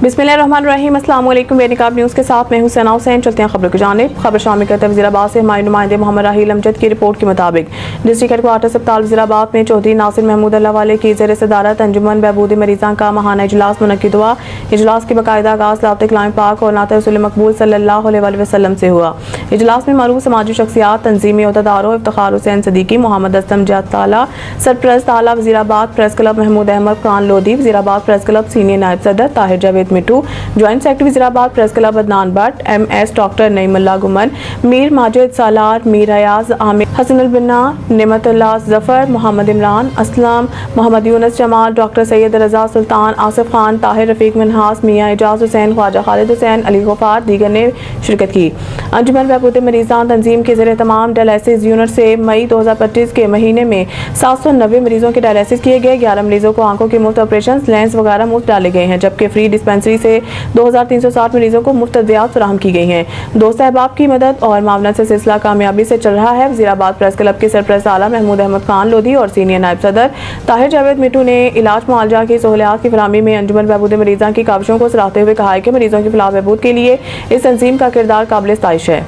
बिस्मिल्लाहिर्रहमानिर्रहीम। अस्सलाम वालेकुम। बेनिकाब न्यूज़ के साथ मैं हूं सना हुसैन। चलते हैं खबरों की जानिब। खबर शामिल करते हैं वज़ीराबाद से हमारे नुमाइंदे मोहम्मद राहील अमजद की रिपोर्ट के मुताबिक डिस्ट्रिक्ट हेडक्वार्टर अस्पताल वज़ीराबाद में चौधरी नासिर महमूद अल्लाह वाले की ज़ेर सदारत अंजुमन बहबूद मरीज़ां का माहाना इजलास मुनक्किद हुआ। इजलास की बाकायदा आगाज़ लाते कलाम पाक और नात रसूल मकबूल सल्लल्लाहु अलैहि वसल्लम से हुआ। इजलास में मारूफ समाजी शख्सियात, तंजीमी अहदेदारों, इफ्तिखार हुसैन सदीकी, मोहम्मद असलम जाताला, सरप्रस्त आला Wazirabad press club Mahmood Ahmad Khan Lodhi, Wazirabad press club senior नायब सदर Tahir Javed Mittu, joint secretary Wazirabad press club Adnan Bhatt, MS doctor Naeemullah Guman, Mir Majid Salar, Mir Ayaz Amir, Hasnul Binna, Nematullah Zafar, Muhammad Imran Aslam, Muhammad Younis Jamal, doctor Syed Raza Sultan, Asif Khan, Tahir Rafiq Manhas, Mian Ejaz Hussain, Khwaja Khalid Hussain, Ali Gaffar दीगर ने शिरकत की। अंजुमन बहबूद मरीज़ां तंजीम के ज़रिए तमाम डायलिसिस यूनिट से मई 2025 के महीने में 790 मरीजों के डायलिसिस किए गए। 11 मरीजों को आंखों के मुफ्त ऑपरेशन, लेंस वगैरह मुफ्त डाले गए हैं, जबकि फ्री डिस्पेंसरी से 2360 मरीजों को मुफ्त अद्वियात फराहम की गई हैं। दोस्त अहबाब की मदद और मावनत से सिलसिला कामयाबी से चल रहा है। वज़ीराबाद प्रेस क्लब के सरप्रस्त आला महमूद अहमद खान लोधी और सीनियर नायब सदर ताहिर जावेद मिट्टू ने इलाज मुआलजा की सहूलियात की फराहमी में अंजुमन बहबूद मरीज़ां की काविशों को सराहते हुए कहा है कि मरीजों की फलाह बहबूद के लिए इस तंजीम का किरदार काबिल इस्ताइश है।